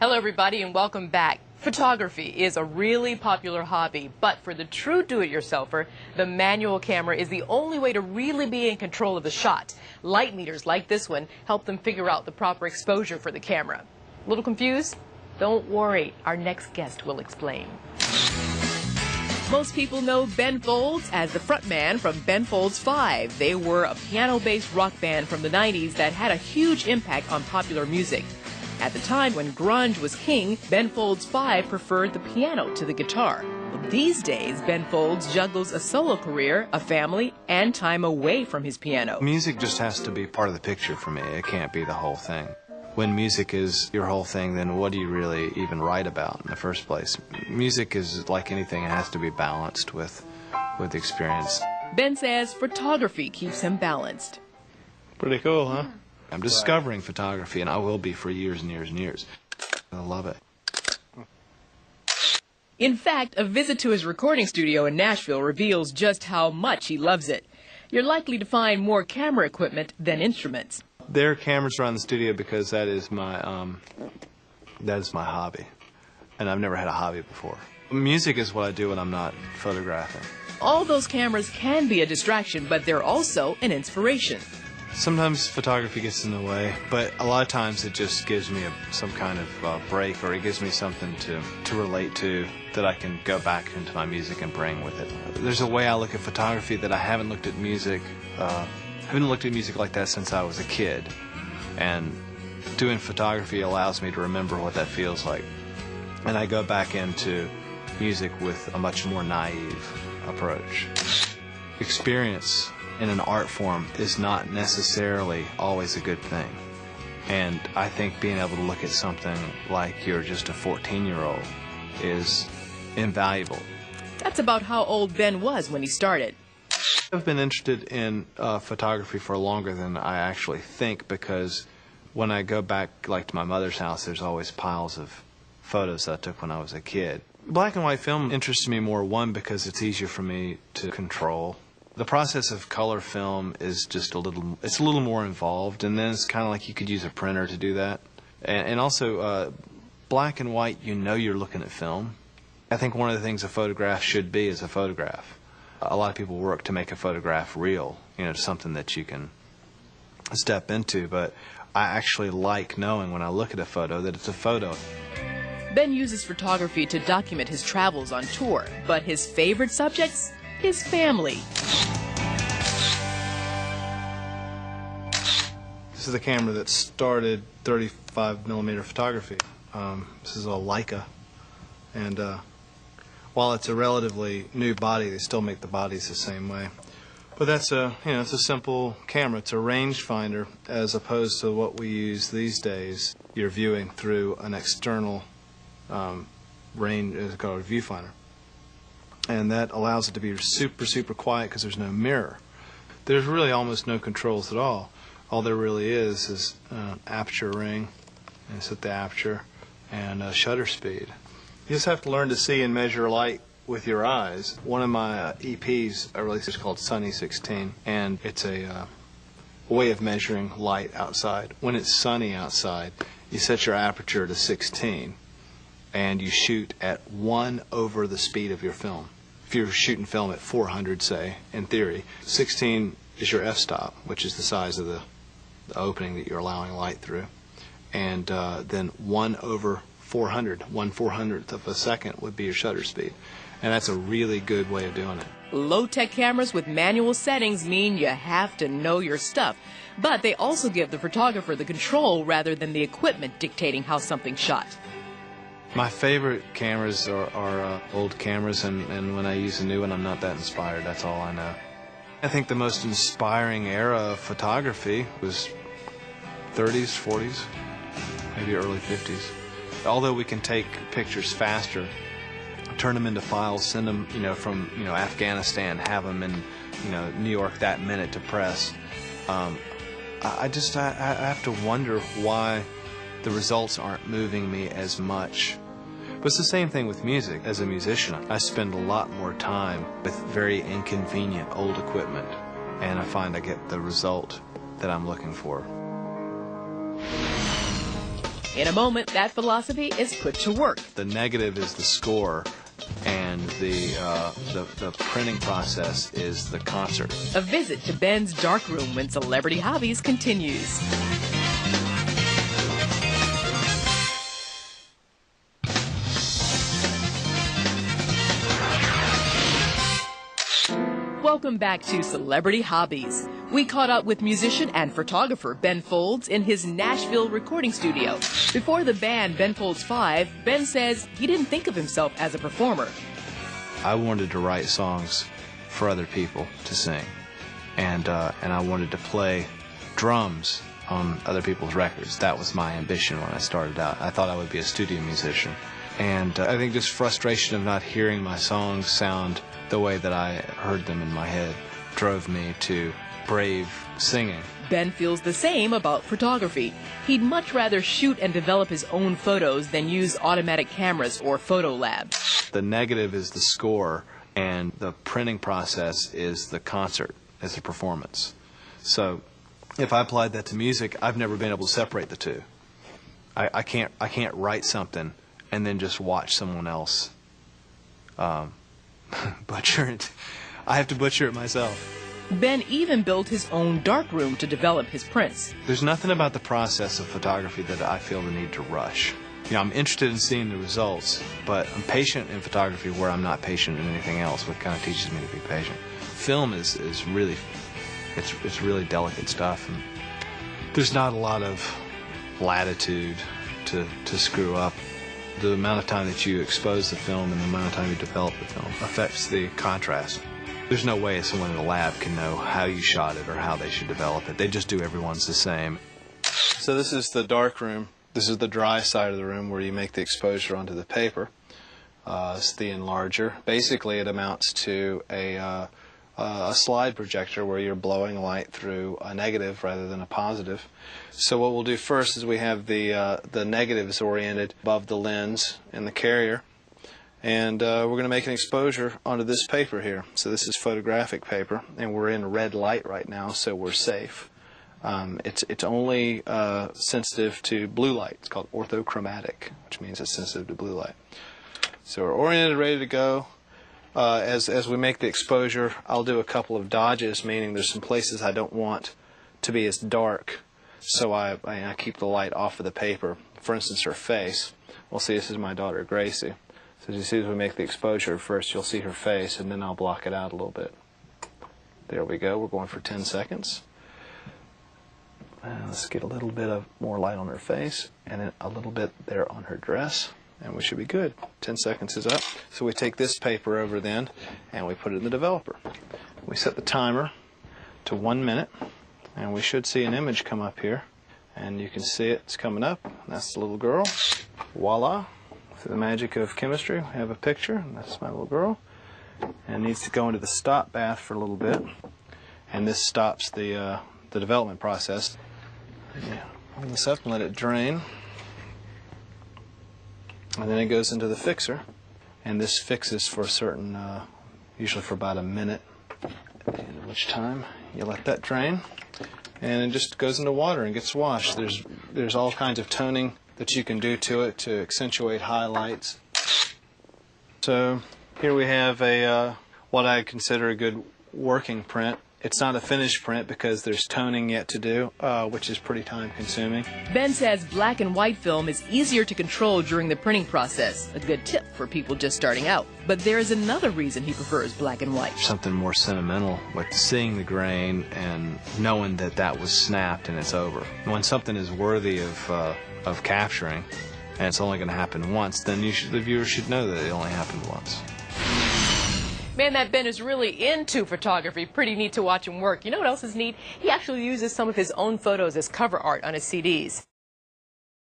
Hello everybody and welcome back. Photography is a really popular hobby, but for the true do-it-yourselfer, the manual camera is the only way to really be in control of the shot. Light meters like this one help them figure out the proper exposure for the camera. A little confused? Don't worry, our next guest will explain. Most people know Ben Folds as the frontman from Ben Folds 5. They were a piano-based rock band from the 90s that had a huge impact on popular music. At the time when grunge was king, Ben Folds 5 preferred the piano to the guitar. These days, Ben Folds juggles a solo career, a family, and time away from his piano. Music just has to be part of the picture for me. It can't be the whole thing. When music is your whole thing, then what do you really even write about in the first place? Music is like anything, it has to be balanced with the experience. Ben says photography keeps him balanced. Pretty cool, huh? I'm discovering photography, and I will be for years and years and years. I love it. In fact, a visit to his recording studio in Nashville reveals just how much he loves it. You're likely to find more camera equipment than instruments. There are cameras around the studio because that is my hobby, and I've never had a hobby before. Music is what I do when I'm not photographing. All those cameras can be a distraction, but they're also an inspiration. Sometimes photography gets in the way, but a lot of times it just gives me some kind of break, or it gives me something to relate to that I can go back into my music and bring with it. There's a way I look at photography that I haven't looked at music. I haven't looked at music like that since I was a kid, and doing photography allows me to remember what that feels like. And I go back into music with a much more naive approach. Experience in an art form is not necessarily always a good thing. And I think being able to look at something like you're just a 14-year-old is invaluable. That's about how old Ben was when he started. I've been interested in photography for longer than I actually think, because when I go back like to my mother's house, there's always piles of photos that I took when I was a kid. Black and white film interests me more, one, because it's easier for me to control. The process of color film is just a little more involved, and then it's kind of like you could use a printer to do that. And also, black and white, you know you're looking at film. I think one of the things a photograph should be is a photograph. A lot of people work to make a photograph real, something that you can step into, but I actually like knowing when I look at a photo that it's a photo. Ben uses photography to document his travels on tour, but his favorite subjects? His family. This is the camera that started 35mm photography. This is a Leica, and while it's a relatively new body, they still make the bodies the same way. But that's it's a simple camera. It's a rangefinder, as opposed to what we use these days. You're viewing through an external it's called a viewfinder, and that allows it to be super quiet because there's no mirror. There's really almost no controls at all. All there really is an aperture ring, and set the aperture, and shutter speed. You just have to learn to see and measure light with your eyes. One of my EPs I released is called Sunny 16, and it's a way of measuring light outside. When it's sunny outside, you set your aperture to 16, and you shoot at 1 over the speed of your film. If you're shooting film at 400, say, in theory, 16 is your f-stop, which is the size of the opening that you're allowing light through, and then 1 over 400, 1/400th of a second would be your shutter speed. And that's a really good way of doing it. Low-tech cameras with manual settings mean you have to know your stuff, but they also give the photographer the control rather than the equipment dictating how something's shot. My favorite cameras are old cameras, and when I use a new one, I'm not that inspired. That's all I know. I think the most inspiring era of photography was 30s, 40s, maybe early 50s. Although we can take pictures faster, turn them into files, send them, from, Afghanistan, have them in, New York that minute to press. I have to wonder why the results aren't moving me as much. But it's the same thing with music. As a musician, I spend a lot more time with very inconvenient old equipment, and I find I get the result that I'm looking for. In a moment, that philosophy is put to work. The negative is the score, and the printing process is the concert. A visit to Ben's darkroom when Celebrity Hobbies continues. Welcome back to Celebrity Hobbies. We caught up with musician and photographer Ben Folds in his Nashville recording studio. Before the band Ben Folds 5, Ben says he didn't think of himself as a performer. I wanted to write songs for other people to sing, and I wanted to play drums on other people's records. That was my ambition when I started out. I thought I would be a studio musician, and I think just frustration of not hearing my songs sound the way that I heard them in my head drove me to brave singing. Ben feels the same about photography. He'd much rather shoot and develop his own photos than use automatic cameras or photo labs. The negative is the score, and the printing process is the concert, is the performance. So if I applied that to music, I've never been able to separate the two. I can't write something and then just watch someone else butcher it. I have to butcher it myself. Ben even built his own darkroom to develop his prints. There's nothing about the process of photography that I feel the need to rush. You know, I'm interested in seeing the results, but I'm patient in photography where I'm not patient in anything else, what kind of teaches me to be patient. Film is really, it's really delicate stuff, and there's not a lot of latitude to screw up. The amount of time that you expose the film and the amount of time you develop the film affects the contrast. There's no way someone in a lab can know how you shot it or how they should develop it. They just do everyone's the same. So this is the dark room. This is the dry side of the room where you make the exposure onto the paper. It's the enlarger. Basically, it amounts to a slide projector where you're blowing light through a negative rather than a positive. So what we'll do first is we have the negatives oriented above the lens in the carrier, and we're going to make an exposure onto this paper here. So this is photographic paper, and we're in red light right now, so we're safe. It's only sensitive to blue light. It's called orthochromatic, which means it's sensitive to blue light. So we're oriented, ready to go. As we make the exposure, I'll do a couple of dodges, meaning there's some places I don't want to be as dark, so I keep the light off of the paper. For instance, her face. We'll see, this is my daughter Gracie. So as you see, as we make the exposure, first you'll see her face, and then I'll block it out a little bit. There we go. We're going for 10 seconds. Let's get a little bit of more light on her face, and then a little bit there on her dress. And we should be good. 10 seconds is up. So we take this paper over then, and we put it in the developer. We set the timer to 1 minute, and we should see an image come up here. And you can see it's coming up. That's the little girl. Voila. Through the magic of chemistry, we have a picture, and that's my little girl. And it needs to go into the stop bath for a little bit. And this stops the development process. Hold this up and let it drain. And then it goes into the fixer, and this fixes for a certain, usually for about a minute, at the end of which time you let that drain, and it just goes into water and gets washed. There's all kinds of toning that you can do to it to accentuate highlights. So here we have what I consider a good working print. It's not a finished print because there's toning yet to do, which is pretty time consuming. Ben says black and white film is easier to control during the printing process, a good tip for people just starting out. But there is another reason he prefers black and white. Something more sentimental with seeing the grain and knowing that that was snapped and it's over. When something is worthy of capturing, and it's only going to happen once, then the viewer should know that it only happened once. Man, that Ben is really into photography. Pretty neat to watch him work. You know what else is neat? He actually uses some of his own photos as cover art on his CDs.